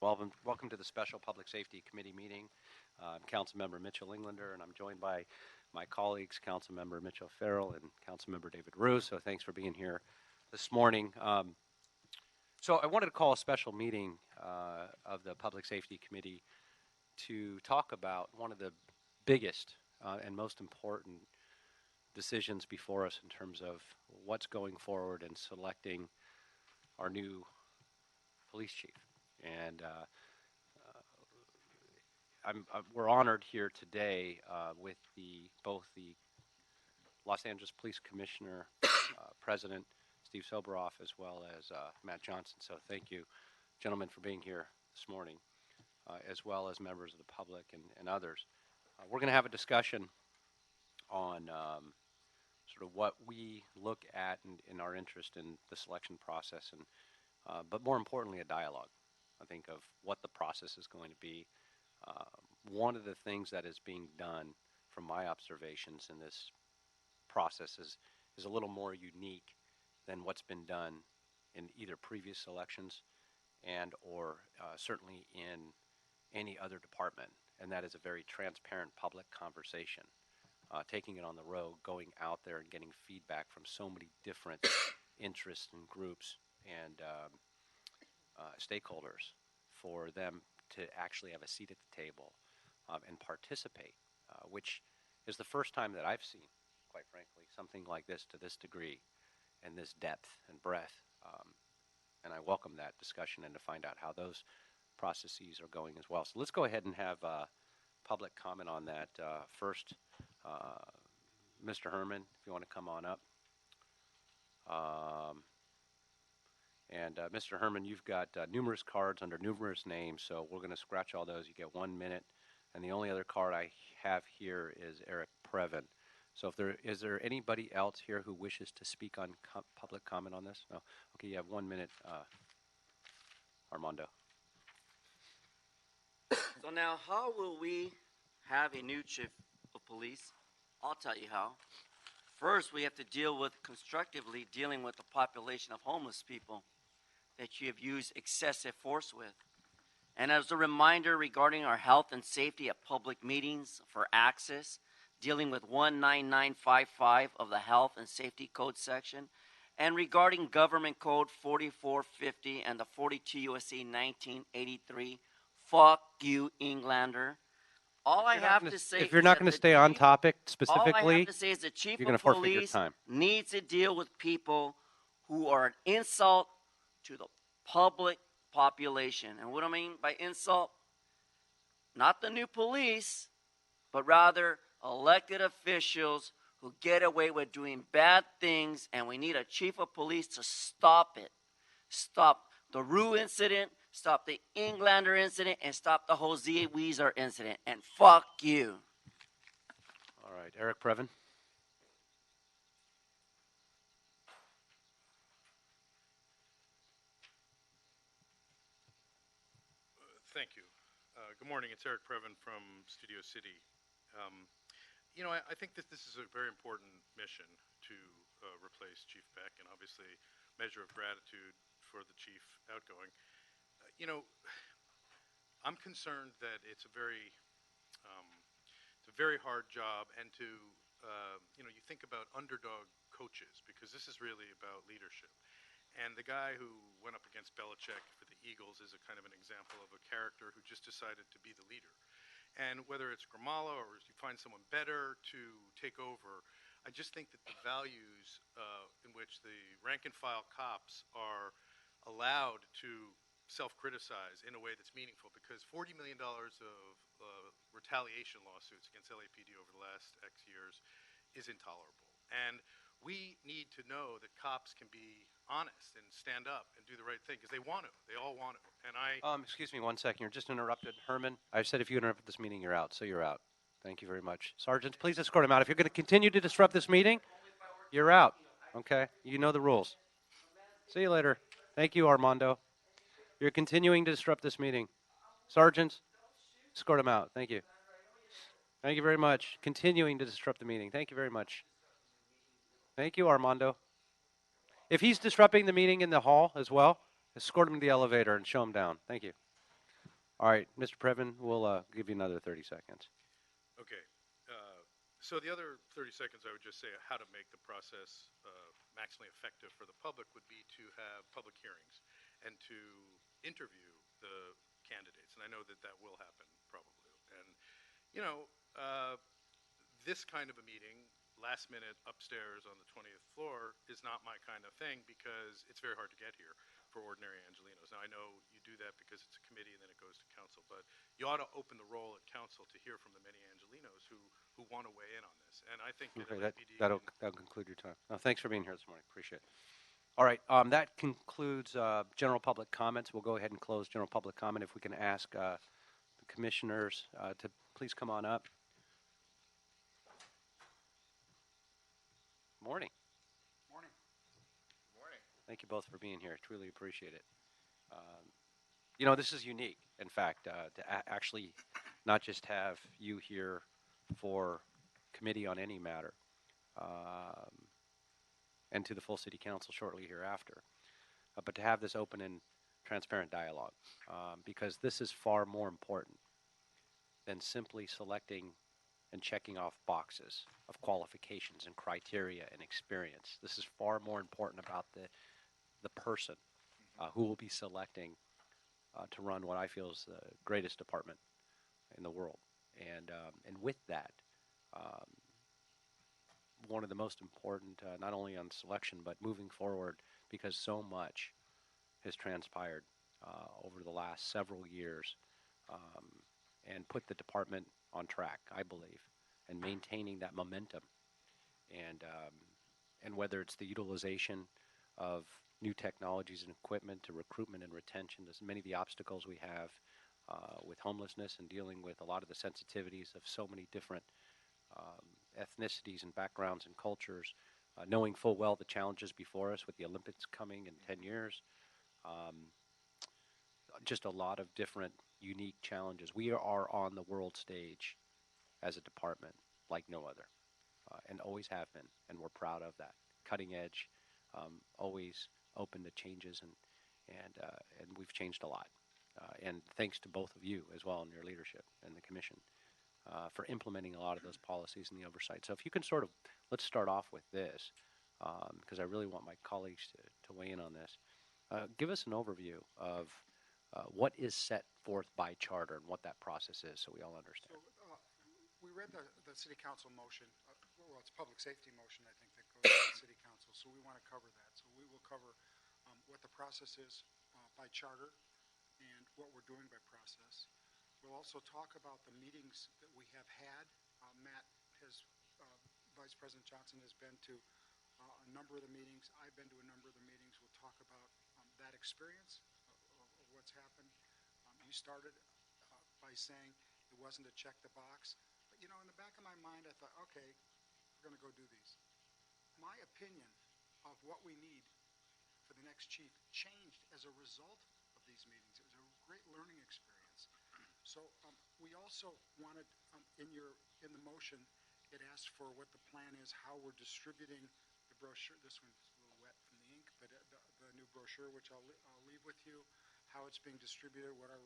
Welcome to the Special Public Safety Committee meeting. I'm Councilmember Mitchell Englander, and I'm joined by my colleagues, Councilmember Mitchell Farrell and Councilmember David Rue. So thanks for being here this morning. So I wanted to call a special meeting of the Public Safety Committee to talk about one of the biggest and most important decisions before us in terms of what's going forward and selecting our new police chief. And we're honored here today with both the Los Angeles Police Commissioner, President Steve Soboroff, as well as Matt Johnson. So thank you, gentlemen, for being here this morning, as well as members of the public and others. We're going to have a discussion on sort of what we look at in our interest in the selection process, and but more importantly, a dialogue, I think, of what the process is going to be. One of the things that is being done from my observations in this process is a little more unique than what's been done in either previous elections and or certainly in any other department, and that is a very transparent public conversation, taking it on the road, going out there and getting feedback from so many different interests and groups and stakeholders for them to actually have a seat at the table and participate, which is the first time that I've seen, quite frankly, something like this to this degree and this depth and breadth. And I welcome that discussion and to find out how those processes are going as well. So let's go ahead and have public comment on that. First, Mr. Herman, if you want to come on up. And Mr. Herman, you've got numerous cards under numerous names, so we're going to scratch all those. You get 1 minute, and the only other card I have here is Eric Previn. So is there anybody else here who wishes to speak on public comment on this? No? Okay, you have 1 minute, Armando. So now, how will we have a new chief of police? I'll tell you how. First, we have to deal with constructively dealing with the population of homeless people that you have used excessive force with. And as a reminder regarding our health and safety at public meetings for access, dealing with 19955 of the Health and Safety Code section, and regarding Government Code 4450 and the 42 U.S.C. 1983, fuck you, Englander. All I have to say, if you're not going to stay on topic specifically, all I have to say is the chief of police needs to deal with people who are an insult to the public population. And what I mean by insult, not the new police, but rather elected officials who get away with doing bad things, and we need a chief of police to stop it. Stop the Rue incident, stop the Englander incident, and stop the Jose Weezer incident. And fuck you. All right, Eric Previn. Thank you. Good morning. It's Eric Previn from Studio City. I think that this is a very important mission to replace Chief Beck, and obviously measure of gratitude for the chief outgoing. I'm concerned that it's a very hard job, and you think about underdog coaches, because this is really about leadership. And the guy who went up against Belichick for the Eagles is a kind of an example of a character who just decided to be the leader. And whether it's Gramala or you find someone better to take over, I just think that the values in which the rank and file cops are allowed to self-criticize in a way that's meaningful, because $40 million of retaliation lawsuits against LAPD over the last X years is intolerable. And we need to know that cops can be honest and stand up and do the right thing, because they want to. They all want to. And excuse me 1 second. You're just interrupted. Herman, I said if you interrupt this meeting, you're out. So you're out. Thank you very much. Sergeants, please escort him out. If you're going to continue to disrupt this meeting, you're out. Okay? You know the rules. See you later. Thank you, Armando. You're continuing to disrupt this meeting. Sergeants, escort him out. Thank you. Thank you very much. Continuing to disrupt the meeting. Thank you very much. Thank you, Armando. If he's disrupting the meeting in the hall as well, escort him to the elevator and show him down. Thank you. All right, Mr. Previn, we'll give you another 30 seconds. Okay. So the other 30 seconds, I would just say how to make the process maximally effective for the public would be to have public hearings and to interview the candidates. And I know that that will happen probably. And, you know, this kind of a meeting, last minute upstairs on the 20th floor, is not my kind of thing because it's very hard to get here for ordinary Angelinos. Now, I know you do that because it's a committee and then it goes to council, but you ought to open the roll at council to hear from the many Angelinos who want to weigh in on this. And I think Okay, that LAPD that'll conclude your time. Thanks for being here this morning. Appreciate it. All right, that concludes general public comments. We'll go ahead and close general public comment. If we can ask the commissioners to please come on up. Morning. Morning. Morning. Thank you both for being here. Truly appreciate it. You know, this is unique, in fact, to actually not just have you here for committee on any matter and to the full city council shortly hereafter, but to have this open and transparent dialogue because this is far more important than simply selecting and checking off boxes of qualifications and criteria and experience. This is far more important about the person who will be selecting to run what I feel is the greatest department in the world. And with that, one of the most important, not only on selection, but moving forward, because so much has transpired over the last several years and put the department on track, I believe, and maintaining that momentum. And whether it's the utilization of new technologies and equipment to recruitment and retention, there's many of the obstacles we have with homelessness and dealing with a lot of the sensitivities of so many different ethnicities and backgrounds and cultures, knowing full well the challenges before us with the Olympics coming in 10 years. Just a lot of different unique challenges. We are on the world stage as a department like no other, and always have been, and we're proud of that. Cutting edge, always open to changes, and we've changed a lot. And thanks to both of you as well in your leadership and the commission for implementing a lot of those policies and the oversight. So if you can sort of, let's start off with this, because I really want my colleagues to weigh in on this. Give us an overview of what is set forth by charter and what that process is so we all understand. So we read the city council motion. Well, it's a public safety motion, I think, that goes to the city council. So we want to cover that. So we will cover what the process is by charter and what we're doing by process. We'll also talk about the meetings that we have had. Matt has, Vice President Johnson has been to a number of the meetings. I've been to a number of the meetings. We'll talk about that experience of what's happened. You started by saying it wasn't to check the box. But, you know, in the back of my mind, I thought, okay, we're going to go do these. My opinion of what we need for the next chief changed as a result of these meetings. It was a great learning experience. So we also wanted, in the motion, it asked for what the plan is, how we're distributing the brochure. This one's a little wet from the ink, but the new brochure, which I'll leave with you, how it's being distributed, what our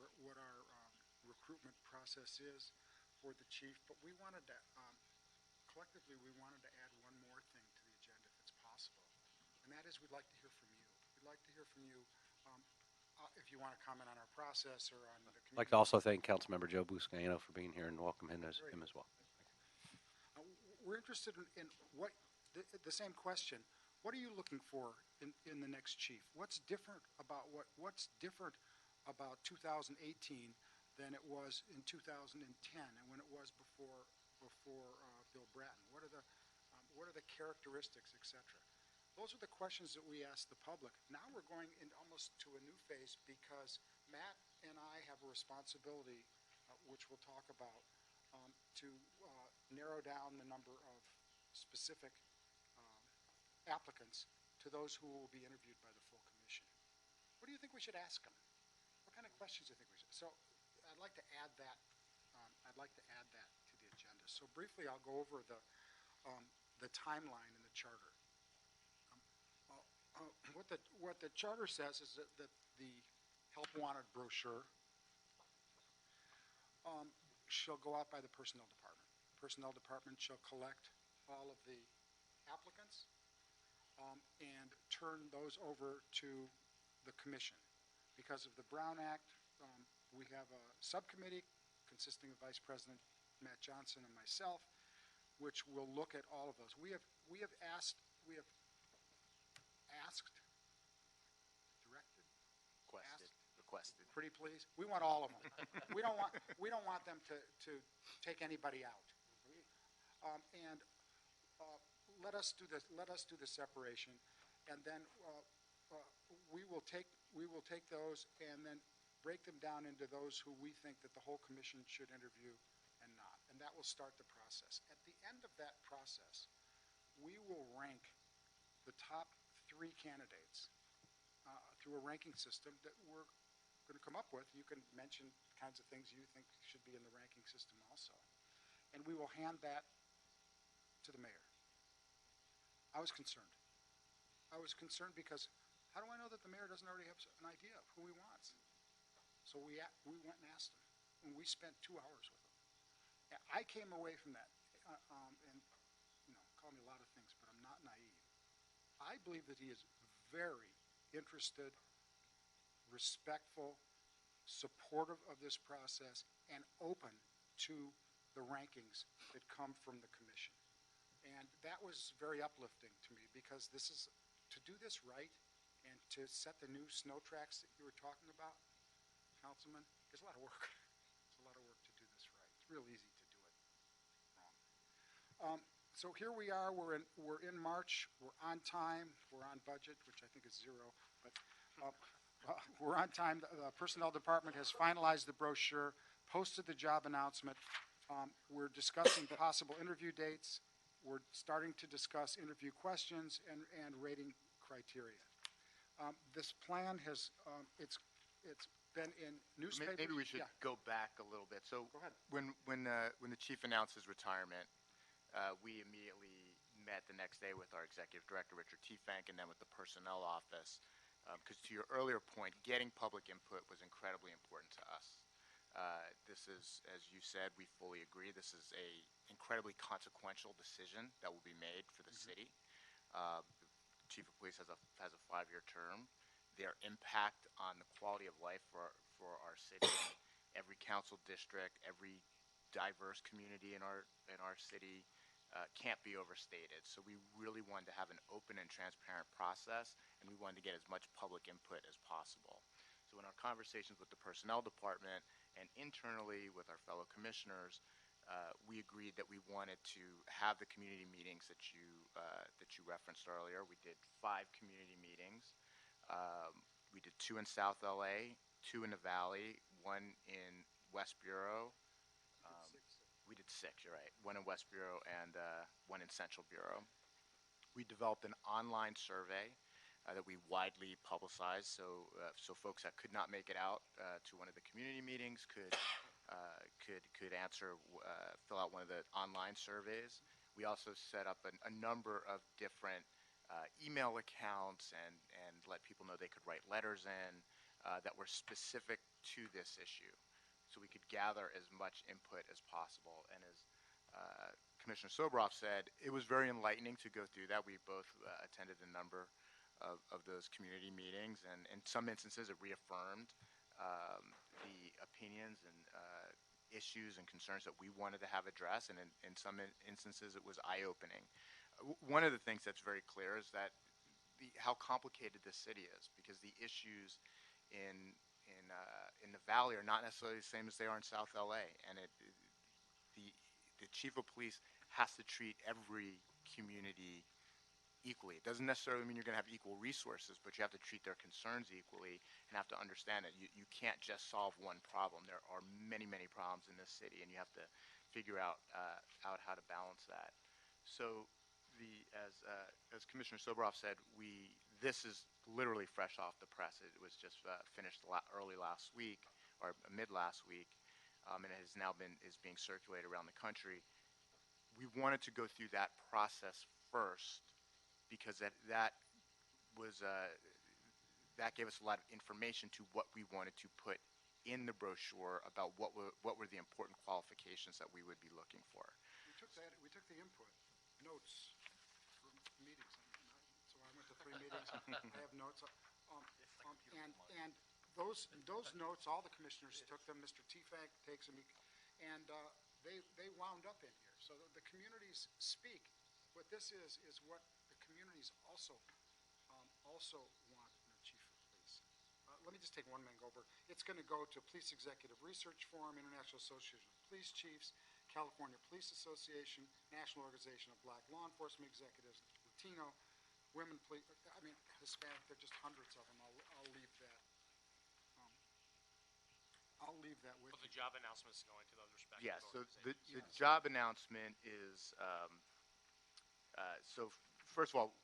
recruitment process is for the chief. But we wanted to, collectively, we wanted to add one more thing to the agenda, if it's possible, and that is we'd like to hear from you. We'd like to hear from you if you want to comment on our process or on the community. I'd like to also thank Councilmember Joe Buscaino for being here and welcome him as well. We're interested in what the same question. What are you looking for in the next chief? What's different about what's different about 2018 than it was in 2010 and when it was before Bill Bratton? What are the characteristics, etc.? Those are the questions that we ask the public. Now we're going in almost to a new phase because Matt and I have a responsibility, which we'll talk about, to narrow down the number of specific applicants to those who will be interviewed by the full commission. What do you think we should ask them? What kind of questions do you think we should? So I'd like to add that. To the agenda. So briefly, I'll go over the timeline in the charter. What the charter says is that the help wanted brochure shall go out by the Personnel Department. Personnel Department shall collect all of the applicants and turn those over to the commission. Because of the Brown Act, we have a subcommittee consisting of Vice President Matt Johnson and myself, which will look at all of those. We have asked, directed, Requested. pretty please. We want all of them. we don't want them to take anybody out. And let us do this. Let us do the separation, and then we will take those and then break them down into those who we think that the whole commission should interview and not. And that will start the process. At the end of that process, we will rank the top 3 candidates through a ranking system that we're going to come up with. You can mention kinds of things you think should be in the ranking system also. And we will hand that to the mayor. I was concerned. I was concerned because how do I know that the mayor doesn't already have an idea of who he wants? So we went and asked him, and we spent 2 hours with him. And I came away from that, and call me a lot of things, but I'm not naive. I believe that he is very interested, respectful, supportive of this process, and open to the rankings that come from the commission. And that was very uplifting to me, because this is, to do this right and to set the new snow tracks that you were talking about, Councilman, is a lot of work. It's a lot of work to do this right. It's real easy to do it wrong. So here we are. We're in March. We're on time. We're on budget, which I think is 0. But we're on time. The Personnel Department has finalized the brochure, posted the job announcement. We're discussing possible interview dates. We're starting to discuss interview questions and rating criteria. This plan has it's been in newspapers. Maybe we should go back a little bit. So Go ahead. when the chief announced his retirement, we immediately met the next day with our executive director, Richard T. Fank, and then with the personnel office. Because to your earlier point, getting public input was incredibly important to us. This is, as you said, we fully agree. This is a incredibly consequential decision that will be made for the city. The chief of police has a 5-year term. Their impact on the quality of life for our city, every council district, every diverse community in our city can't be overstated. So we really wanted to have an open and transparent process, and we wanted to get as much public input as possible. So in our conversations with the personnel department and internally with our fellow commissioners, we agreed that we wanted to have the community meetings that you referenced earlier. We did 5 community meetings. We did 2 in South LA, 2 in the Valley, 1 in West Bureau. We did 6, you're right. 1 in West Bureau and 1 in Central Bureau. We developed an online survey that we widely publicized, so folks that could not make it out to one of the community meetings could answer, fill out one of the online surveys. We also set up a number of different email accounts and let people know they could write letters in that were specific to this issue, so we could gather as much input as possible. And as Commissioner Sobroff said, it was very enlightening to go through that. We both attended a number of those community meetings, and in some instances it reaffirmed the opinions and issues and concerns that we wanted to have addressed, and in some instances it was eye-opening. One of the things that's very clear is that how complicated this city is, because the issues in the Valley are not necessarily the same as they are in South LA, and the chief of police has to treat every community equally. It doesn't necessarily mean you're going to have equal resources, but you have to treat their concerns equally and have to understand that you can't just solve one problem. There are many, many problems in this city, and you have to figure out how to balance that. So as Commissioner Sobroff said, this is literally fresh off the press. It was just finished early last week, or mid last week, and it has now is being circulated around the country. We wanted to go through that process first, because that gave us a lot of information to what we wanted to put in the brochure about what were the important qualifications that we would be looking for. We took the input, notes from meetings. So I went to 3 meetings. I have notes. And those notes, all the commissioners took them. Mr. Tefak takes them, and they wound up in here. So the communities speak. What this is what the communities also want in a chief of police. Let me just take one thing over. It's going to go to Police Executive Research Forum, International Association of Police Chiefs, California Police Association, National Organization of Black Law Enforcement Executives, Latino, Women Police, Hispanic, there are just hundreds of them. I'll leave that. I'll leave that with But the you. job announcement is going to those respective Yeah, so the organizations. job announcement is, so first of all,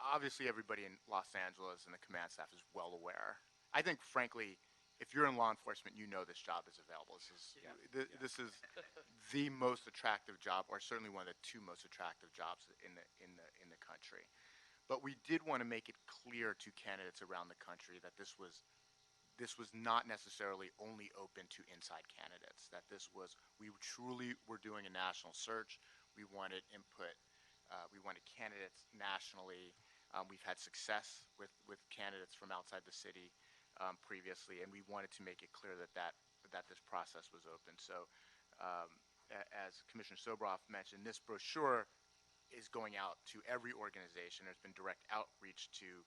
obviously everybody in Los Angeles and the command staff is well aware. I think, frankly, if you're in law enforcement, you know this job is available. This is the most attractive job, or certainly one of the 2 most attractive jobs in the country. But we did want to make it clear to candidates around the country that this was not necessarily only open to inside candidates. That we truly were doing a national search. We wanted input. We wanted candidates nationally. We've had success with candidates from outside the city previously, and we wanted to make it clear that this process was open. So, as Commissioner Sobroff mentioned, this brochure is going out to every organization. There's been direct outreach to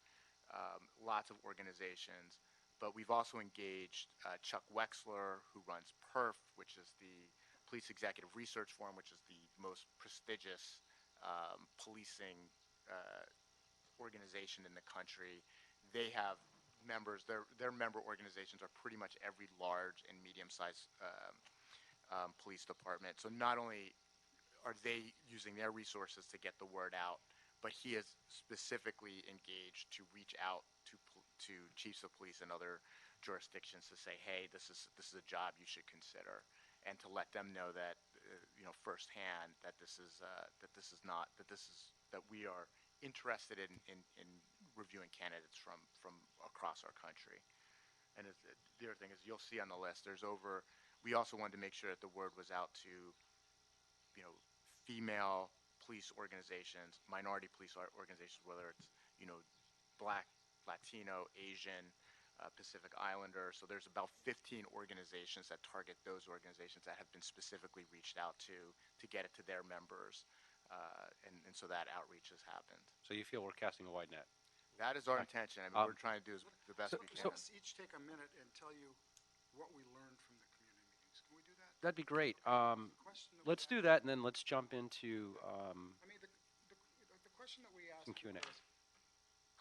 lots of organizations, but we've also engaged Chuck Wexler, who runs PERF, which is the Police Executive Research Forum, which is the most prestigious policing organization in the country. They have members. Their member organizations are pretty much every large and medium-sized police department. So not only are they using their resources to get the word out, but he is specifically engaged to reach out to chiefs of police in other jurisdictions to say, hey, this is a job you should consider, and to let them know that firsthand that we are interested in reviewing candidates from across our country. And the other thing is, you'll see on the list, we also wanted to make sure that the word was out to, female police organizations, minority police organizations, whether it's, Black, Latino, Asian, Pacific Islander. So there's about 15 organizations that target those organizations that have been specifically reached out to get it to their members. And so that outreach has happened. So you feel we're casting a wide net? That is our intention. I mean, we're trying to do the best we can. Let's each take a minute and tell you what we learned from the community meetings. Can we do that? That'd be great. Question that we Let's do asked- that, and then let's jump into I mean, the question that we asked some Q&A. was,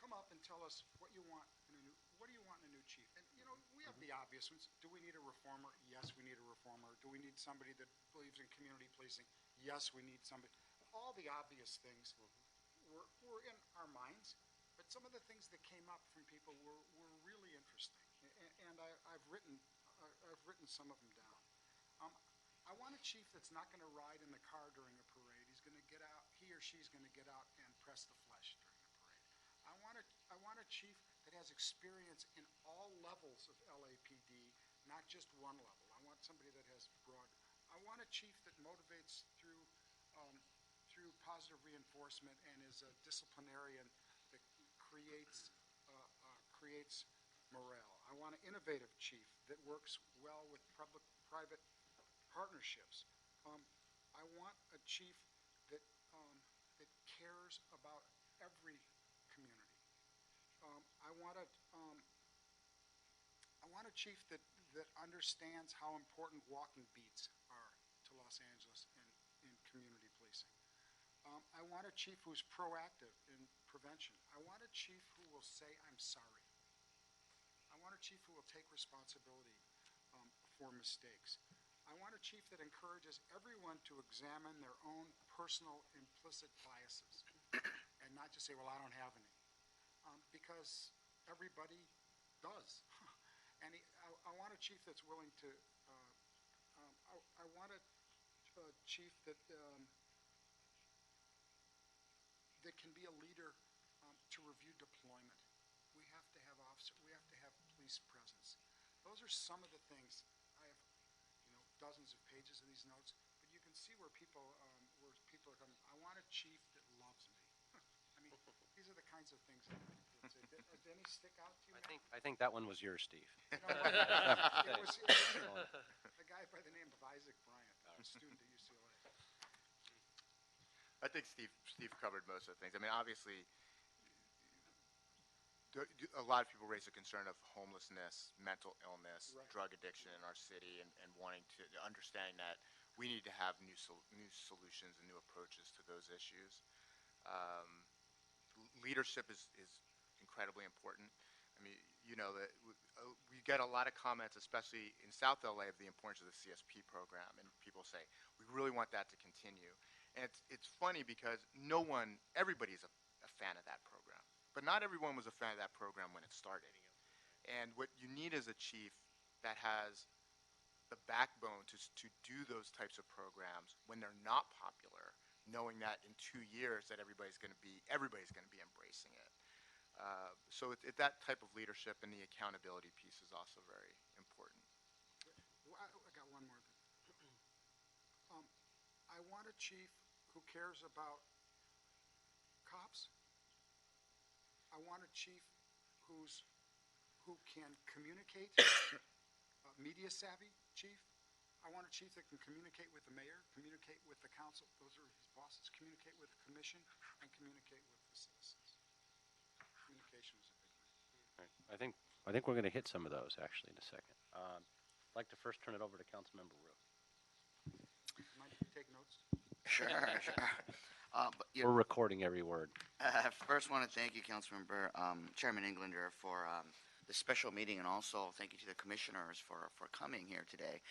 come up and tell us what you want in a new chief. And we have the obvious ones. Do we need a reformer? Yes, we need a reformer. Do we need somebody that believes in community policing? Yes, we need somebody. All the obvious things were in our minds, but some of the things that came up from people were really interesting. And I've written some of them down. I want a chief that's not going to ride in the car during a parade. He's going to get out. He or she's going to get out and press the flesh during a parade. I want a chief that has experience in all levels of LAPD, not just one level. I want somebody that has broad. I want a chief that motivates through positive reinforcement and is a disciplinarian that creates morale. I want an innovative chief that works well with public-private partnerships. I want a chief that cares about every community. I want a chief that understands how important walking beats are to Los Angeles in community policing. I want a chief who's proactive in prevention. I want a chief who will say, I'm sorry. I want a chief who will take responsibility for mistakes. I want a chief that encourages everyone to examine their own personal implicit biases and not just say, well, I don't have any. Because everybody does. And I want a chief that's willing to, I want a chief that can be a leader to review deployment. We have to have police presence. those are some of the things. I have, dozens of pages of these notes, but you can see where people are coming. I want a chief that loves me. I mean, these are the kinds of things that say. Did any stick out to you? I think that one was yours, Steve. It was a guy by the name of Isaac Bryant, a student at UCLA. I think Steve covered most of the things. I mean, obviously, a lot of people raise the concern of homelessness, mental illness, Right. drug addiction in our city, and wanting to understanding that we need to have new solutions and new approaches to those issues. Leadership is incredibly important. I mean, that we get a lot of comments, especially in South LA, of the importance of the CSP program, and people say we really want that to continue. And it's funny because everybody's a fan of that program, but not everyone was a fan of that program when it started. And what you need is a chief that has the backbone to do those types of programs when they're not popular, knowing that in 2 years that everybody's going to be embracing it. So that type of leadership and the accountability piece is also very important. Well, I got one more thing. I want a chief who cares about cops. I want a chief who can communicate, media savvy chief. I want a chief that can communicate with the mayor, communicate with the council, those are his bosses, communicate with the commission, and communicate with the citizens. Communication is a big thing. Right. I think we're going to hit some of those actually in a second. I'd like to first turn it over to Councilmember Rue. Mind if you take notes? Sure, sure. But, We're recording every word. first, want to thank you, Councilmember Chairman Englander, for the special meeting, and also thank you to the commissioners for coming here today.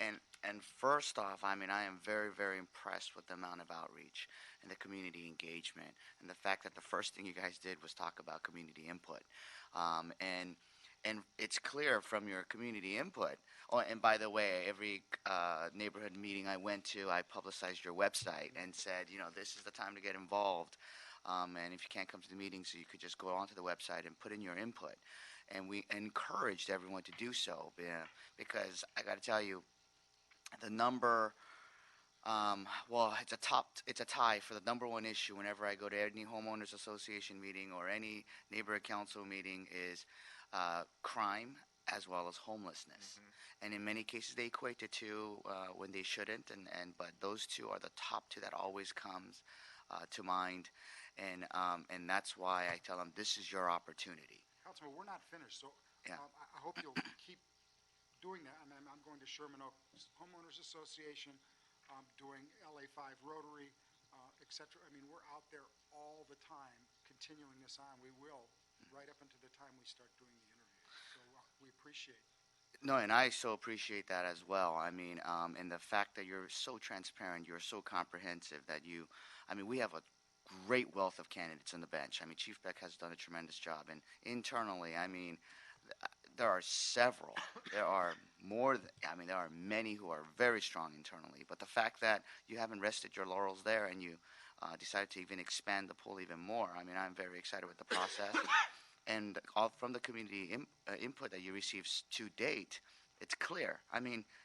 And first off, I am very, very impressed with the amount of outreach and the community engagement, and the fact that the first thing you guys did was talk about community input. And it's clear from your community input. Oh, and by the way, every neighborhood meeting I went to, I publicized your website and said, this is the time to get involved. And if you can't come to the meeting, so you could just go onto the website and put in your input. And we encouraged everyone to do so, because I got to tell you, the number, it's a tie for the number one issue whenever I go to any homeowners association meeting or any neighborhood council meeting is crime as well as homelessness. Mm-hmm. And in many cases they equate the two when they shouldn't, but those two are the top two that always comes to mind, and that's why I tell them this is your opportunity. Councilman, we're not finished, so Yeah. I hope you'll keep doing that. I'm going to Sherman Oaks Homeowners Association, doing LA5 Rotary, etc. We're out there all the time continuing this on. We will right up until the time we start doing the interview. So we appreciate it. No, and I so appreciate that as well. And the fact that you're so transparent, you're so comprehensive that we have a great wealth of candidates on the bench. Chief Beck has done a tremendous job. And internally, there are several. There are there are many who are very strong internally. But the fact that you haven't rested your laurels there and you decided to even expand the pool even more, I'm very excited with the process. And all from the community input that you received to date, it's clear.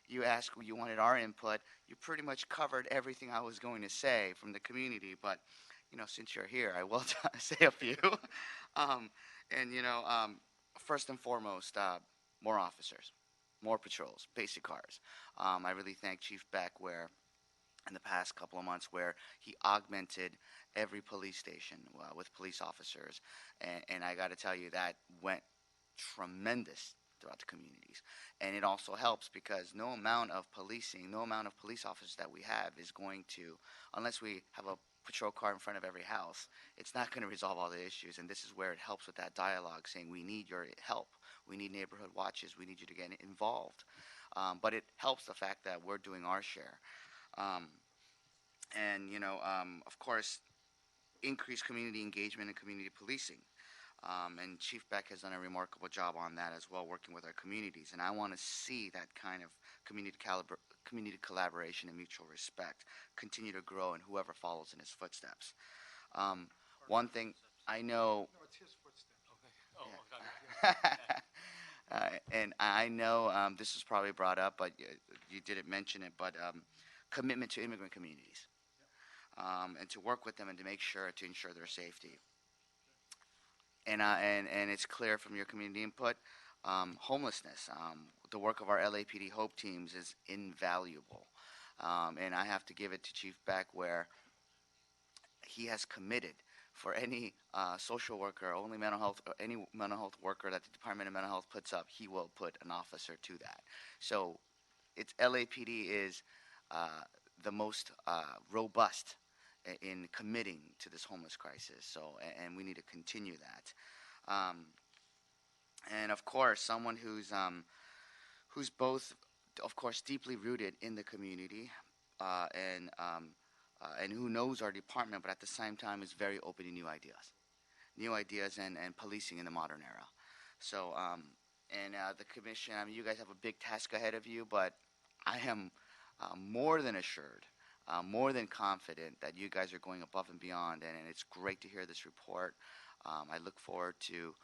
You asked, you wanted our input. You pretty much covered everything I was going to say from the community. But, since you're here, I will say a few. First and foremost, more officers, more patrols, basic cars. I really thank Chief Beck in the past couple of months where he augmented every police station with police officers. And I got to tell you, that went tremendous throughout the communities. And it also helps because no amount of police officers that we have is going to, unless we have a patrol car in front of every house, it's not going to resolve all the issues. And this is where it helps with that dialogue, saying we need your help. We need neighborhood watches. We need you to get involved. But it helps the fact that we're doing our share. Of course, increased community engagement and community policing. And Chief Beck has done a remarkable job on that as well, working with our communities. And I want to see that kind of community collaboration and mutual respect continue to grow in whoever follows in his footsteps. One thing I know... No, it's his footsteps. Okay. And I know this was probably brought up, but you didn't mention it, but commitment to immigrant communities and to work with them and to make sure to ensure their safety. And it's clear from your community input, homelessness. The work of our LAPD Hope teams is invaluable, and I have to give it to Chief Beck where he has committed for any social worker, only mental health, or any mental health worker that the Department of Mental Health puts up, he will put an officer to that. So, it's LAPD is the most robust in committing to this homeless crisis. So, and we need to continue that. And of course, someone who's both, of course, deeply rooted in the community, and who knows our department, but at the same time is very open to new ideas and policing in the modern era. So, the commission, I mean, you guys have a big task ahead of you, but I am more than assured, more than confident that you guys are going above and beyond, and it's great to hear this report. I look forward to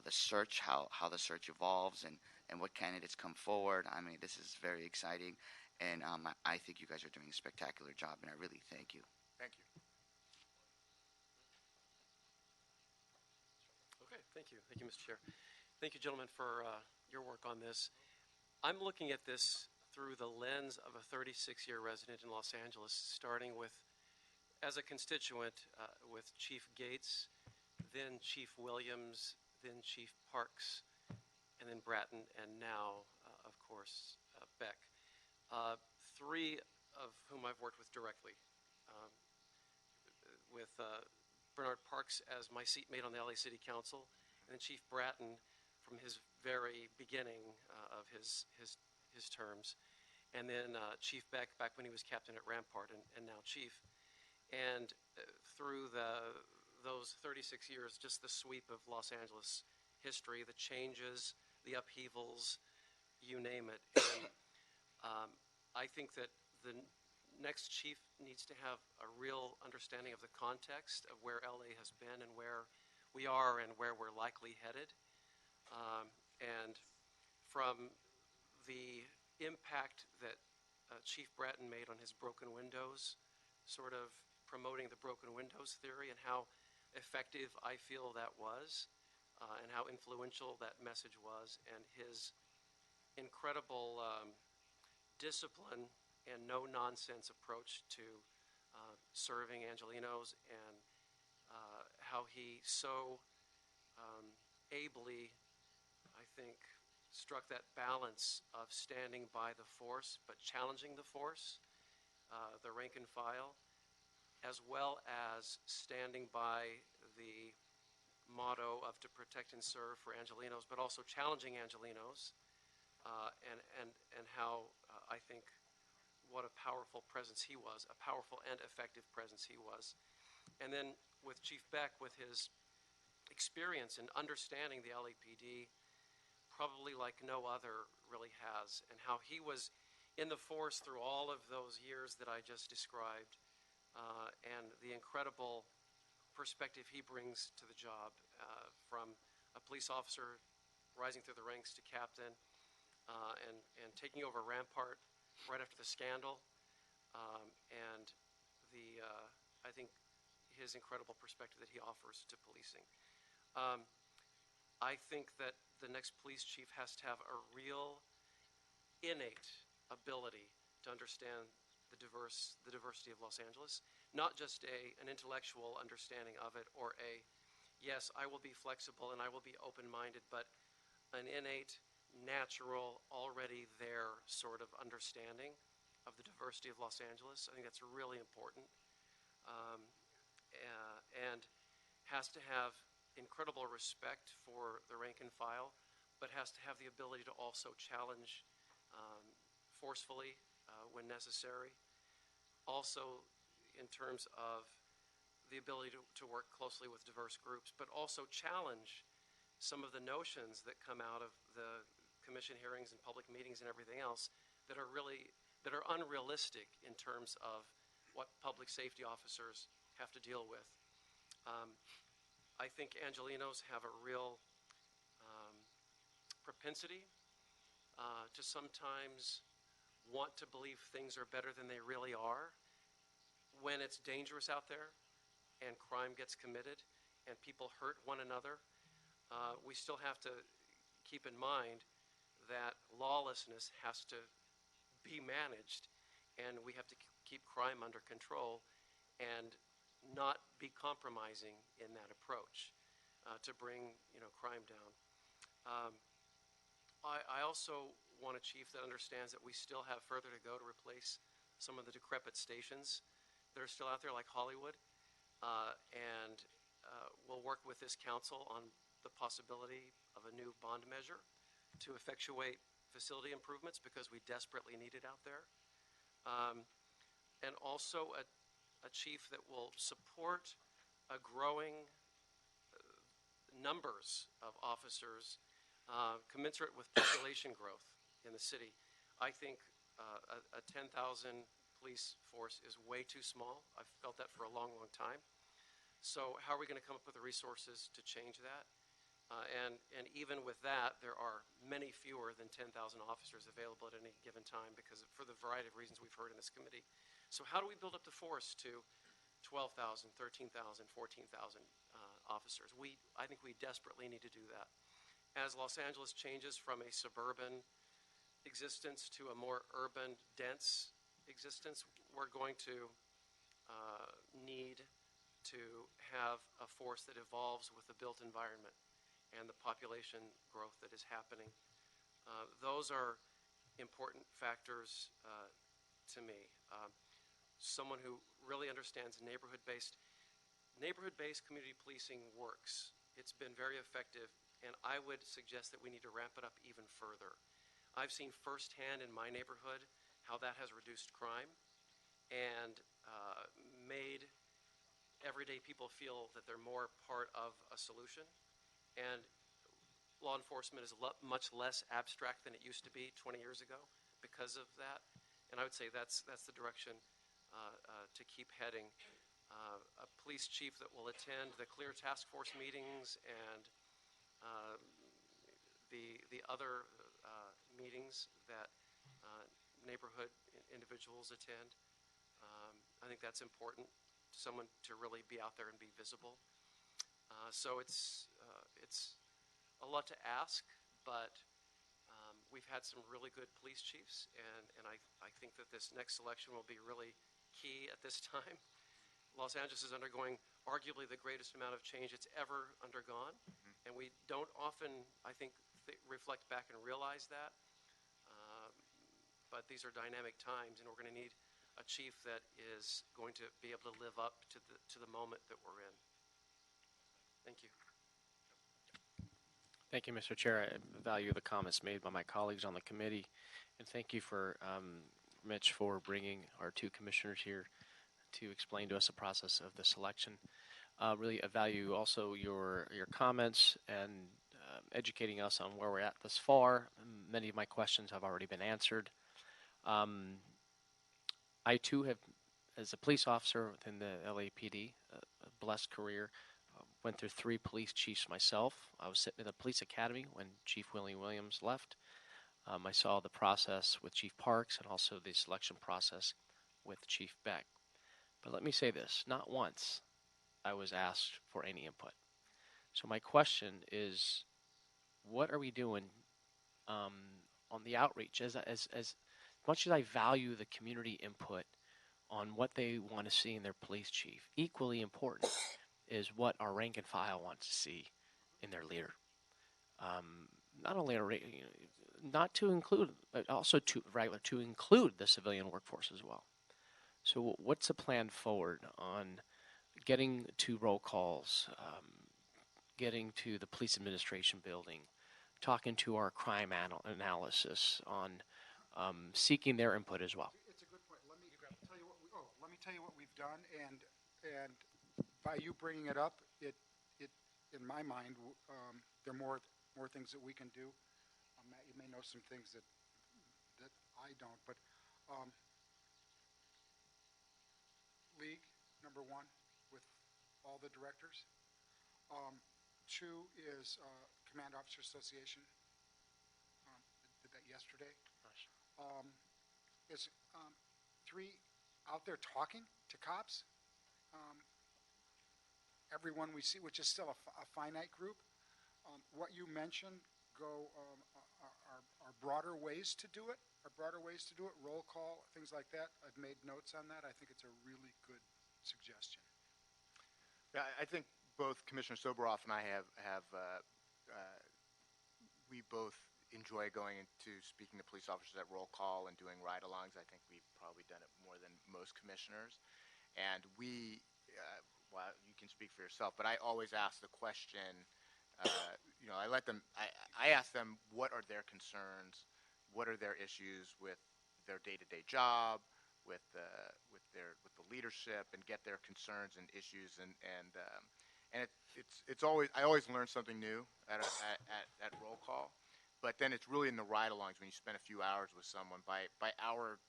the search, how the search evolves, and what candidates come forward. I mean, this is very exciting, and I think you guys are doing a spectacular job, and I really thank you. Thank you. Okay, thank you. Thank you, Mr. Chair. Thank you, gentlemen, for your work on this. I'm looking at this through the lens of a 36-year resident in Los Angeles, starting with, as a constituent, with Chief Gates, then Chief Williams, then Chief Parks, and then Bratton, and now, of course, Beck. Three of whom I've worked with directly, with Bernard Parks as my seatmate on the LA City Council, and then Chief Bratton from his very beginning of his terms, and then Chief Beck back when he was captain at Rampart and now Chief. And through those 36 years, just the sweep of Los Angeles history, the changes, the upheavals, you name it. And I think that the next chief needs to have a real understanding of the context of where LA has been and where we are and where we're likely headed. And from the impact that Chief Bratton made on his broken windows, sort of promoting the broken windows theory and how effective I feel that was, and how influential that message was, and his incredible discipline and no-nonsense approach to serving Angelenos, and how he so ably, I think, struck that balance of standing by the force but challenging the force, the rank and file, as well as standing by the motto of to protect and serve for Angelenos, but also challenging Angelenos, and how I think what a powerful presence he was, a powerful and effective presence he was. And then with Chief Beck, with his experience in understanding the LAPD, probably like no other really has, and how he was in the force through all of those years that I just described, and the incredible perspective he brings to the job, from a police officer rising through the ranks to captain, and taking over Rampart right after the scandal, and the I think his incredible perspective that he offers to policing. I think that the next police chief has to have a real innate ability to understand the diversity of Los Angeles, not just an intellectual understanding of it, or yes, I will be flexible and I will be open-minded, but an innate, natural, already there sort of understanding of the diversity of Los Angeles. I think that's really important, and has to have incredible respect for the rank and file, but has to have the ability to also challenge forcefully when necessary. Also, in terms of the ability to work closely with diverse groups, but also challenge some of the notions that come out of the commission hearings and public meetings and everything else that are unrealistic in terms of what public safety officers have to deal with. I think Angelenos have a real propensity to sometimes want to believe things are better than they really are when it's dangerous out there and crime gets committed and people hurt one another. We still have to keep in mind that lawlessness has to be managed, and we have to keep crime under control and not be compromising in that approach to bring crime down. I also want a chief that understands that we still have further to go to replace some of the decrepit stations that are still out there, like Hollywood, and we'll work with this council on the possibility of a new bond measure to effectuate facility improvements because we desperately need it out there. And also a chief that will support a growing numbers of officers commensurate with population growth in the city. I think a 10,000 police force is way too small. I've felt that for a long, long time. So how are we going to come up with the resources to change that? And even with that, there are many fewer than 10,000 officers available at any given time because for the variety of reasons we've heard in this committee. So how do we build up the force to 12,000, 13,000, 14,000 officers? I think we desperately need to do that. As Los Angeles changes from a suburban existence to a more urban, dense existence, we're going to need to have a force that evolves with the built environment and the population growth that is happening. Those are important factors to me. Someone who really understands neighborhood-based community policing works. It's been very effective, and I would suggest that we need to ramp it up even further. I've seen firsthand in my neighborhood how that has reduced crime and made everyday people feel that they're more part of a solution. And law enforcement is much less abstract than it used to be 20 years ago because of that. And I would say that's the direction to keep heading. A police chief that will attend the clear task force meetings and the other meetings that neighborhood individuals attend. I think that's important. Someone to really be out there and be visible. So it's a lot to ask, but we've had some really good police chiefs, and I think that this next election will be really key at this time. Los Angeles is undergoing arguably the greatest amount of change it's ever undergone, and we don't often, I think, reflect back and realize that. But these are dynamic times, and we're going to need a chief that is going to be able to live up to the moment that we're in. Thank you. Thank you, Mr. Chair. I value the comments made by my colleagues on the committee, and thank you for Mitch for bringing our two commissioners here to explain to us the process of the selection. Really value also your comments and educating us on where we're at thus far. Many of my questions have already been answered. I too have, as a police officer within the LAPD, a blessed career. Went through 3 police chiefs myself. I was sitting in the police academy when Chief Willie Williams left. I saw the process with Chief Parks and also the selection process with Chief Beck. But let me say this, not once I was asked for any input. So my question is, what are we doing on the outreach? As much as I value the community input on what they want to see in their police chief, equally important is what our rank and file wants to see in their leader. Not only not to include, but also to include the civilian workforce as well. So what's the plan forward on getting to roll calls, getting to the police administration building, talking to our crime analysis on seeking their input as well? It's a good point. Let me tell you what we've done, and by you bringing it up, it in my mind, there are more things that we can do. Matt, you may know some things that I don't, but league, number 1, with all the directors. 2 is Command Officer Association. Did that yesterday. Is 3 out there talking to cops. Everyone we see, which is still a finite group. What you mentioned are broader ways to do it. Roll call, things like that. I've made notes on that. I think it's a really good suggestion. Yeah, I think both Commissioner Soboroff and I we both enjoy going into speaking to police officers at roll call and doing ride-alongs. I think we've probably done it more than most commissioners. And well, you can speak for yourself, but I always ask the question, I ask them what are their concerns, what are their issues with their day-to-day job, with the leadership, and get their concerns and issues, and it's always, I always learn something new at roll call, but then it's really in the ride-alongs when you spend a few hours with someone. By hour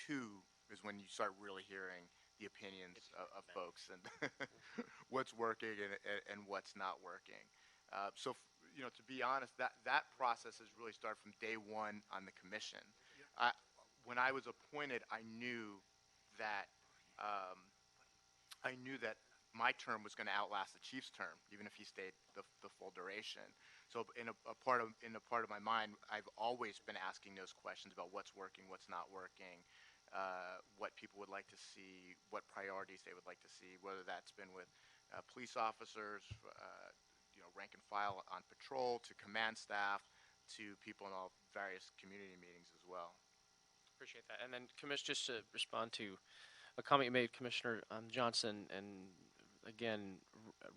2 is when you start really hearing the opinions of folks and what's working and what's not working. So, to be honest, that process has really started from day one on the commission. When I was appointed, I knew that my term was going to outlast the chief's term, even if he stayed the full duration. So, in a part of my mind, I've always been asking those questions about what's working, what's not working, what people would like to see, what priorities they would like to see, whether that's been with police officers, rank and file on patrol, to command staff, to people in all various community meetings as well. Appreciate that. And then, Commissioner, just to respond to a comment you made, Commissioner Johnson, and again,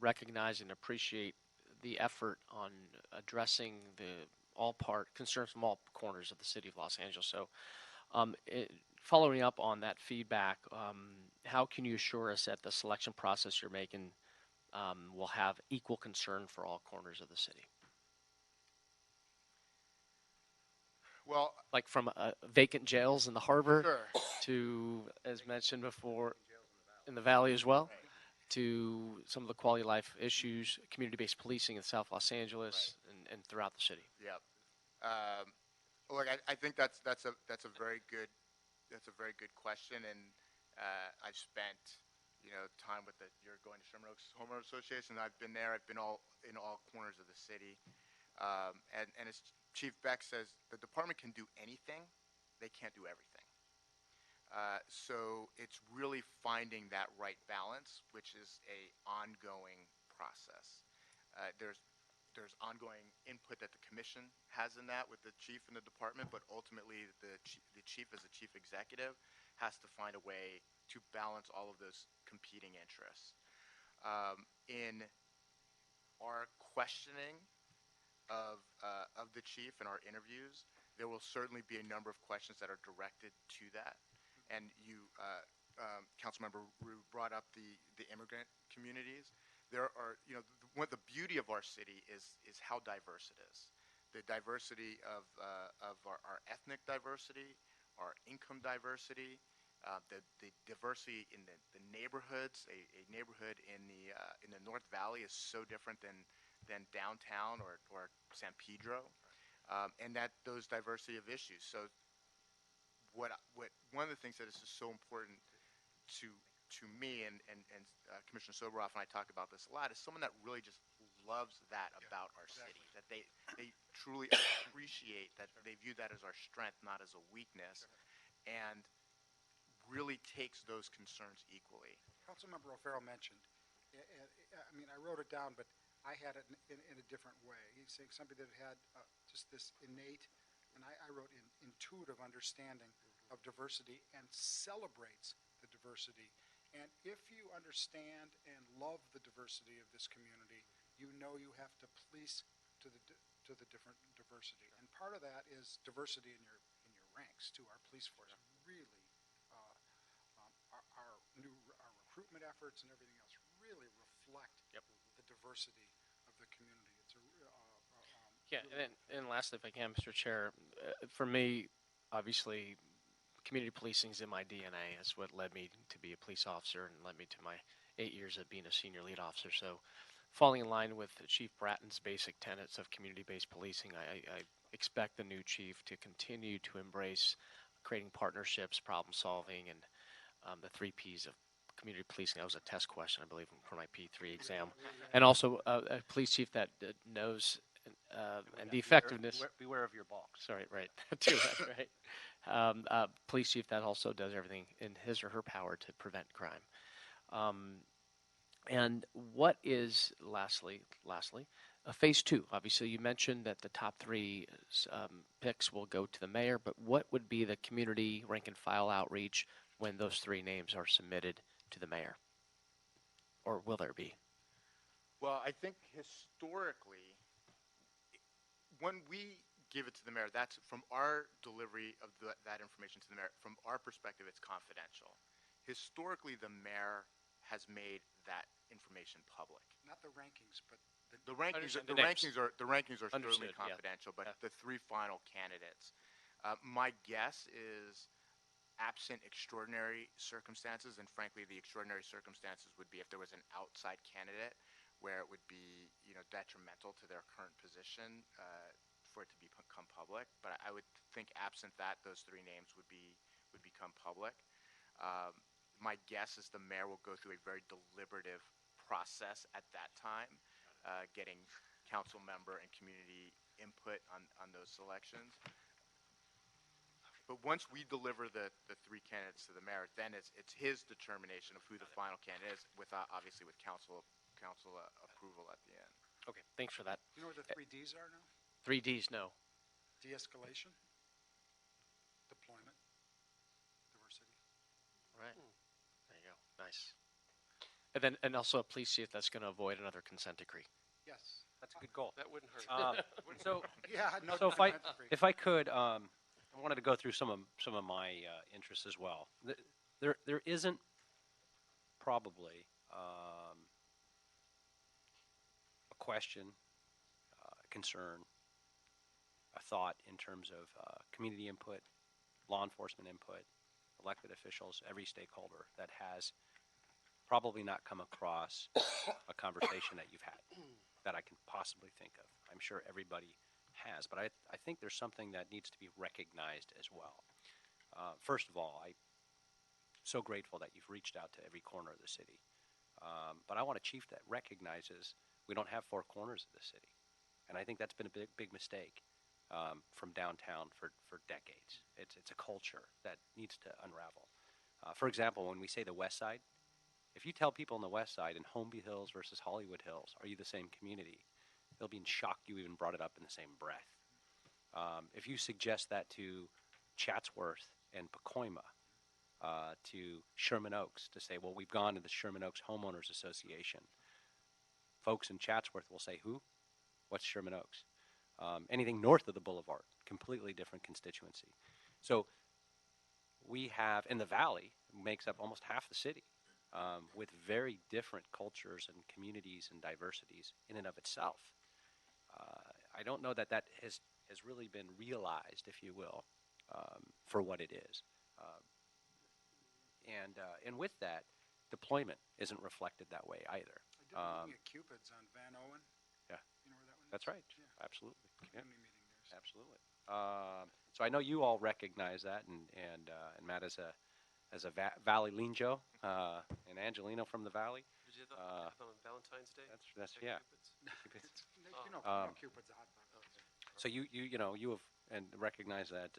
recognize and appreciate the effort on addressing concerns from all corners of the city of Los Angeles. So, following up on that feedback, how can you assure us that the selection process you're making will have equal concern for all corners of the city? Well, like from vacant jails in the harbor sure. to, as mentioned before, in the valley as well, Right. to some of the quality of life issues, community-based policing in South Los Angeles, and throughout the city. Yep. Look, I think that's a very good question, and I've spent time with you're going to Sherman Oaks Homeowners Association. I've been there. I've been in all corners of the city, and as Chief Beck says, the department can do anything. They can't do everything. So it's really finding that right balance, which is a ongoing process. There's ongoing input that the commission has in that with the chief and the department, but ultimately the chief as the chief executive has to find a way to balance all of those competing interests. In our questioning of the chief in our interviews, there will certainly be a number of questions that are directed to that. And you, Councilmember Rue, brought up the immigrant communities. There are, the beauty of our city is how diverse it is. The diversity of our ethnic diversity, our income diversity, the diversity in the neighborhoods. A neighborhood in the North Valley is so different than downtown or San Pedro, and that those diversity of issues. So what one of the things that is just so important to me and Commissioner Soboroff and I talk about this a lot is someone that really just loves that about our city, that they truly appreciate that, they view that as our strength, not as a weakness, and really takes those concerns equally. Councilmember O'Farrell mentioned, I wrote it down, but I had it in a different way. He's saying somebody that had just this innate, and I wrote intuitive understanding of diversity and celebrates the diversity. And if you understand and love the diversity of this community, you know you have to police to the different diversity. And part of that is diversity in your ranks too. Our police force really, our recruitment efforts and everything else really reflect the diversity of the community. It's and lastly, if I can, Mr. Chair, for me, obviously, community policing is in my DNA. That's what led me to be a police officer and led me to my 8 years of being a senior lead officer. So falling in line with Chief Bratton's basic tenets of community-based policing, I expect the new chief to continue to embrace creating partnerships, problem solving, and the 3 Ps of community policing. That was a test question, I believe, for my P3 exam. And also a police chief that knows and the effectiveness. Beware of your box. Sorry, right. Too, that's right. Police chief that also does everything in his or her power to prevent crime. And what is, lastly, phase 2? Obviously, you mentioned that the top 3 picks will go to the mayor, but what would be the community rank and file outreach when those 3 names are submitted to the mayor? Or will there be? Well, I think historically, when we give it to the mayor, that's from our delivery of that information to the mayor. From our perspective, it's confidential. Historically, the mayor has made that information public. Not the rankings, but The rankings, Understood. the The rankings are certainly Understood, yeah. confidential, but Yeah. the 3 final candidates, my guess is, absent extraordinary circumstances, and frankly, the extraordinary circumstances would be if there was an outside candidate where it would be, detrimental to their current position for it to become public. But I would think, absent that, those 3 names would become public. My guess is the mayor will go through a very deliberative process at that time, getting council member and community input on those selections. But once we deliver the 3 candidates to the mayor, then it's his determination of who the final candidate is, obviously with council approval at the end. Okay, thanks for that. you know what the 3 Ds are now? 3 Ds, no. De-escalation, deployment, diversity. Right. There you go. Nice. And also a police chief that's going to avoid another consent decree. Yes. That's a good goal. That wouldn't hurt. So, Yeah, no. so consent decree. if I could, I wanted to go through some of my interests as well. There isn't probably a question, a concern, a thought in terms of community input, law enforcement input, elected officials, every stakeholder that has probably not come across a conversation that you've had that I can possibly think of. I'm sure everybody has, but I think there's something that needs to be recognized as well. First of all, I'm so grateful that you've reached out to every corner of the city. But I want a chief that recognizes we don't have 4 corners of the city. And I think that's been a big mistake from downtown for decades. It's a culture that needs to unravel. For example, when we say the West Side, if you tell people on the West Side in Homeby Hills versus Hollywood Hills, are you the same community? They'll be in shock you even brought it up in the same breath. If you suggest that to Chatsworth and Pacoima, to Sherman Oaks, to say, well, we've gone to the Sherman Oaks Homeowners Association, folks in Chatsworth will say, who? What's Sherman Oaks? Anything north of the boulevard, completely different constituency. So we have, in the Valley, makes up almost half the city, with very different cultures and communities and diversities in and of itself. I don't know that has really been realized, if you will, for what it is. And with that, deployment isn't reflected that way either. I did a meeting at Cupid's on Van Owen. Yeah. You know where that one is? That's right. Yeah. Absolutely. Yeah. Community meeting there. So. Absolutely. So I know you all recognize that, and Matt as a Valley Linjo, and Angelino from the Valley. Did you have that on Valentine's Day? That's At yeah. Cupid's? You know Cupid's a hot dog. So you have and recognize that,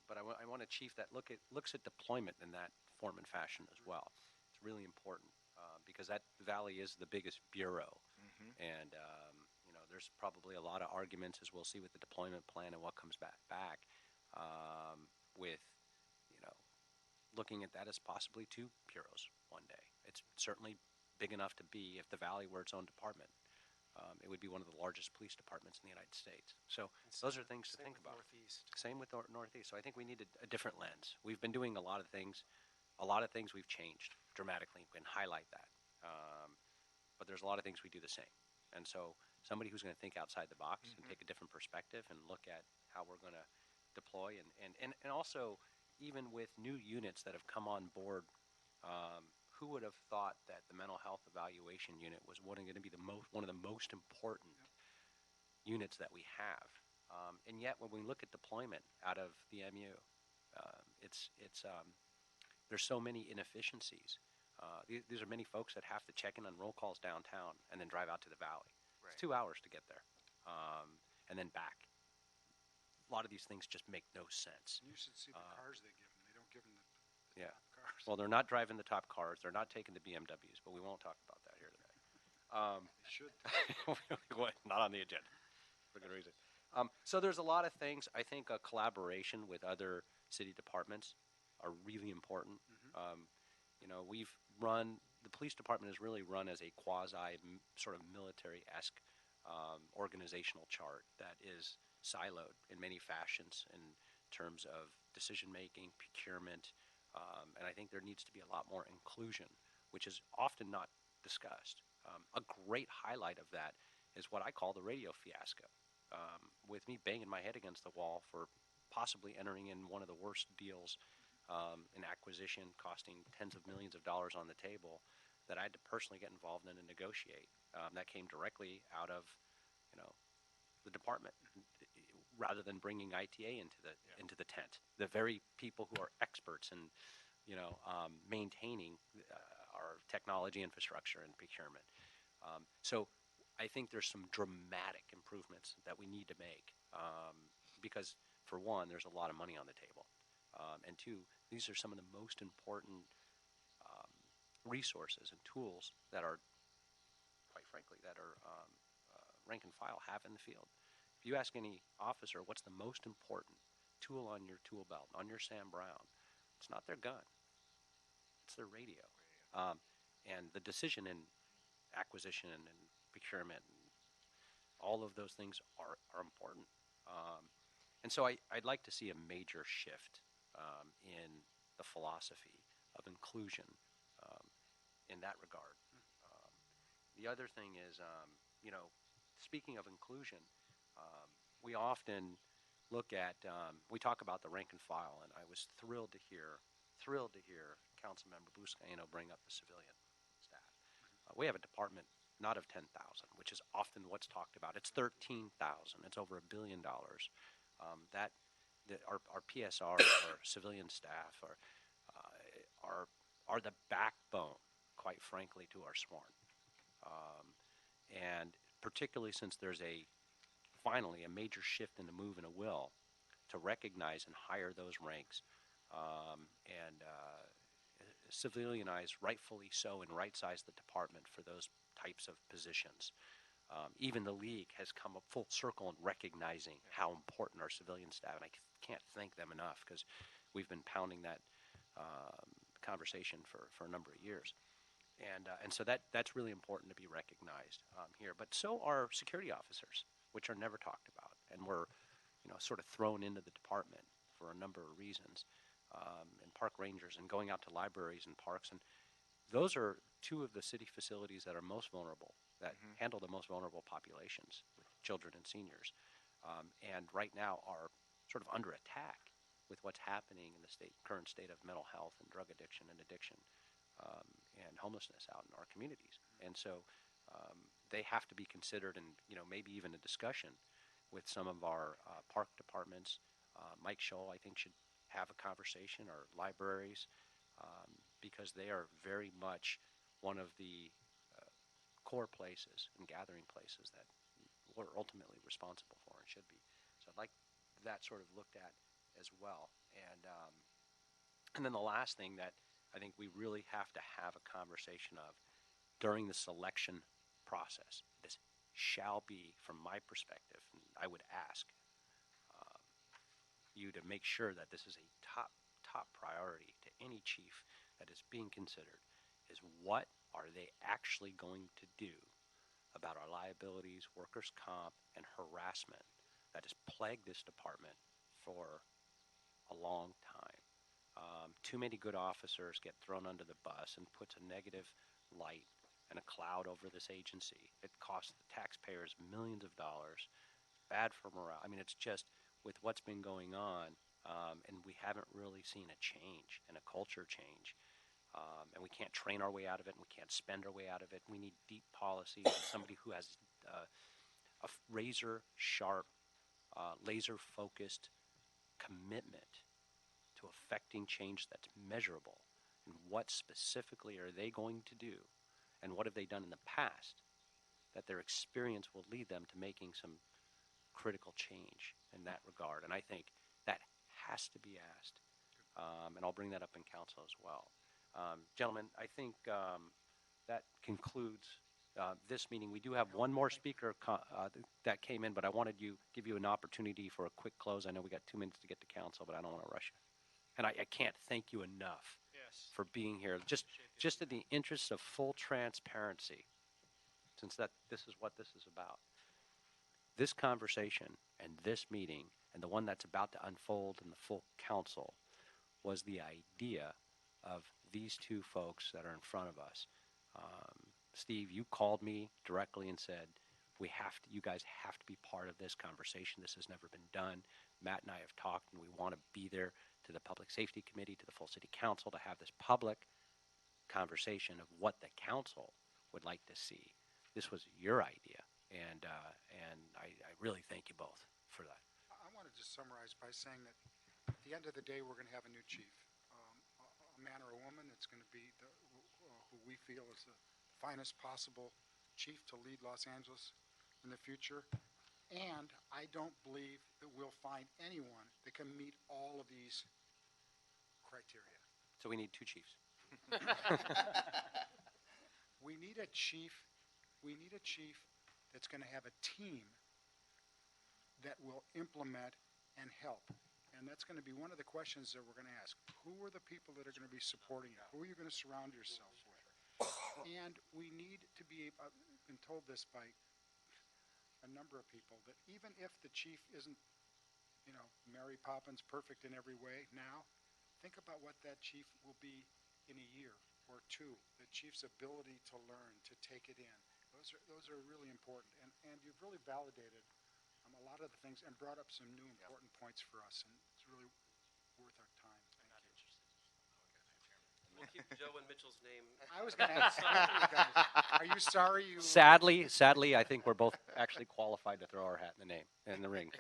but I want a chief that looks at deployment in that form and fashion as well. It's really important because that Valley is the biggest bureau, and there's probably a lot of arguments, as we'll see with the deployment plan and what comes back with looking at that as possibly 2 bureaus one day. It's certainly big enough to be, if the Valley were its own department, it would be one of the largest police departments in the United States. So those are things to think about. Northeast. Same with Northeast. So I think we need a different lens. We've been doing a lot of things. A lot of things we've changed dramatically. We can highlight that. But there's a lot of things we do the same. And so somebody who's going to think outside the box and take a different perspective and look at how we're going to deploy and also even with new units that have come on board who would have thought that the mental health evaluation unit was going to be one of the most important units that we have. And yet, when we look at deployment out of the MU, there's so many inefficiencies. These are many folks that have to check in on roll calls downtown and then drive out to the valley. Right. It's 2 hours to get there, and then back. A lot of these things just make no sense. You should see the cars they give them. They don't give them the Yeah. top cars. Well, they're not driving the top cars. They're not taking the BMWs, but we won't talk about that here today. They should. Not on the agenda for good reason. So there's a lot of things. I think a collaboration with other city departments are really important. The police department is really run as a quasi sort of military-esque organizational chart that is siloed in many fashions in terms of decision-making, procurement, and I think there needs to be a lot more inclusion, which is often not discussed. A great highlight of that is what I call the Radio Fiasco, with me banging my head against the wall for possibly entering in one of the worst deals in acquisition, costing tens of millions of dollars on the table, that I had to personally get involved in and negotiate. That came directly out of, the department, rather than bringing ITA into the tent. The very people who are experts in, maintaining our technology infrastructure and procurement. So I think there's some dramatic improvements that we need to make, because for one, there's a lot of money on the table, and two, these are some of the most important resources and tools that are, quite frankly, rank and file have in the field. If you ask any officer what's the most important tool on your tool belt, on your Sam Brown, it's not their gun, it's their radio. And the decision in acquisition and procurement, and all of those things are important. And so I'd like to see a major shift in the philosophy of inclusion in that regard. The other thing is, speaking of inclusion, we often look at, we talk about the rank and file, and I was thrilled to hear Councilmember Buscaino bring up the civilian staff. We have a department not of 10,000, which is often what's talked about. It's 13,000. It's over $1 billion. Our PSR, our civilian staff, are the backbone, quite frankly, to our sworn. And particularly since there's finally a major shift in the move and a will to recognize and hire those ranks, and civilianize, rightfully so, and right-size the department for those types of positions. Even the league has come up full circle in recognizing how important our civilian staff, and I can't thank them enough, because we've been pounding that conversation for a number of years. And so that's really important to be recognized here. But so are security officers, which are never talked about, and were sort of thrown into the department for a number of reasons, and park rangers and going out to libraries and parks. And those are two of the city facilities that are most vulnerable, that handle the most vulnerable populations, with children and seniors, and right now are sort of under attack with what's happening in the current state of mental health and drug addiction and addiction, and homelessness out in our communities. And so they have to be considered, and maybe even a discussion with some of our park departments. Mike Scholl, I think, should have a conversation, or libraries, because they are very much one of the core places and gathering places that we're ultimately responsible for and should be. So I'd like that sort of looked at as well. And then the last thing that I think we really have to have a conversation of during the selection process, this shall be, from my perspective, and I would ask you to make sure that this is a top priority to any chief that is being considered, is what are they actually going to do about our liabilities, workers' comp, and harassment that has plagued this department for a long time. Too many good officers get thrown under the bus and puts a negative light and a cloud over this agency. It costs the taxpayers millions of dollars, bad for morale. I mean, it's just, with what's been going on, and we haven't really seen a change and a culture change. and we can't train our way out of it, and we can't spend our way out of it. We need deep policies and somebody who has a razor-sharp, laser-focused commitment to affecting change that's measurable. And what specifically are they going to do, and what have they done in the past that their experience will lead them to making some critical change in that regard. And I think that has to be asked, and I'll bring that up in council as well. Gentlemen, I think that concludes this meeting. We do have one more speaker that came in, but I wanted to give you an opportunity for a quick close. I know we got 2 minutes to get to council, but I don't want to rush you. And I can't thank you enough for being here. Just in the interest of full transparency, since this is what this is about. This conversation and this meeting and the one that's about to unfold in the full council was the idea of these two folks that are in front of us. Steve, you called me directly and said, you guys have to be part of this conversation. This has never been done. Matt and I have talked, and we want to be there to the Public Safety Committee, to the full City Council, to have this public conversation of what the council would like to see. This was your idea, and I really thank you both for that. I want to just summarize by saying that at the end of the day, we're going to have a new chief, a man or a woman that's going to be who we feel is the finest possible chief to lead Los Angeles in the future. And I don't believe that we'll find anyone that can meet all of these criteria. So we need two chiefs. We need a chief that's going to have a team that will implement and help. And that's going to be one of the questions that we're going to ask. Who are the people that are going to be supporting you? Who are you going to surround yourself with? And we need to be, I've been told this by a number of people, that even if the chief isn't, Mary Poppins, perfect in every way now, think about what that chief will be in a year or two. The chief's ability to learn, to take it in. Those are really important. And you've really validated a lot of the things and brought up some new important points for us. And it's really worth our time. Thank you. We'll keep Joe and Mitchell's name. I was going to ask you guys, are you sorry you... Sadly, I think we're both actually qualified to throw our hat in the ring.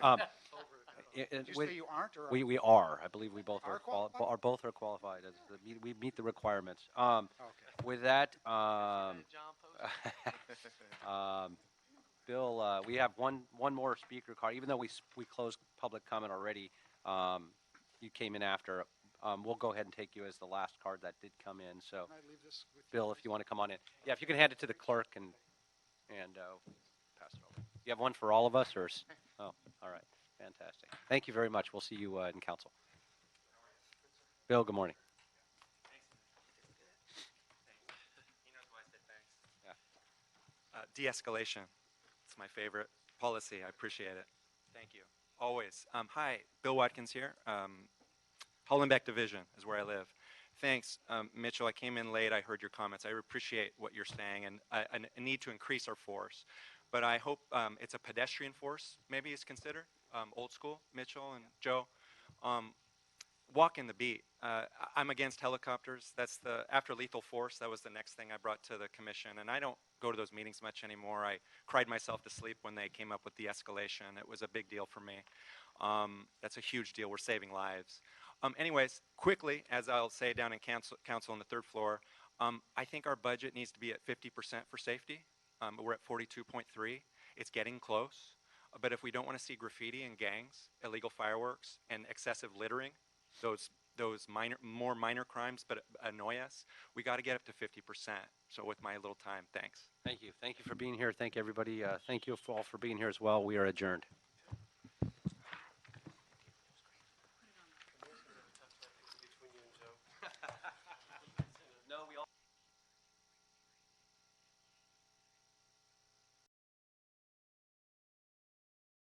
Did you say you aren't? Or we are. I believe we both Are are both are qualified. We meet the requirements. Okay. With that, John Bill, we have one more speaker card. Even though we closed public comment already, you came in after. We'll go ahead and take you as the last card that did come in. So, Can I leave this with you? Bill, if you want to come on in, yeah, if you can hand it to the clerk and pass it over. You have one for all of us, or oh, all right, fantastic. Thank you very much. We'll see you in council. Bill, good morning. He knows why I said thanks. De-escalation. It's my favorite policy. I appreciate it. Thank you. Always. Hi, Bill Watkins here. Hollenbeck Division is where I live. Thanks, Mitchell. I came in late. I heard your comments. I appreciate what you're saying, and a need to increase our force. But I hope it's a pedestrian force, maybe is considered. Old school, Mitchell and Joe. Walking the beat. I'm against helicopters. That's after lethal force, that was the next thing I brought to the commission. And I don't go to those meetings much anymore. I cried myself to sleep when they came up with the escalation. It was a big deal for me. That's a huge deal. We're saving lives. Anyways, quickly, as I'll say down in council on the third floor, I think our budget needs to be at 50% for safety. We're at 42.3. It's getting close. But if we don't want to see graffiti and gangs, illegal fireworks, and excessive littering, those more minor crimes but annoy us, we got to get up to 50%. So with my little time, thanks. Thank you. Thank you for being here. Thank you, everybody. Thank you all for being here as well. We are adjourned.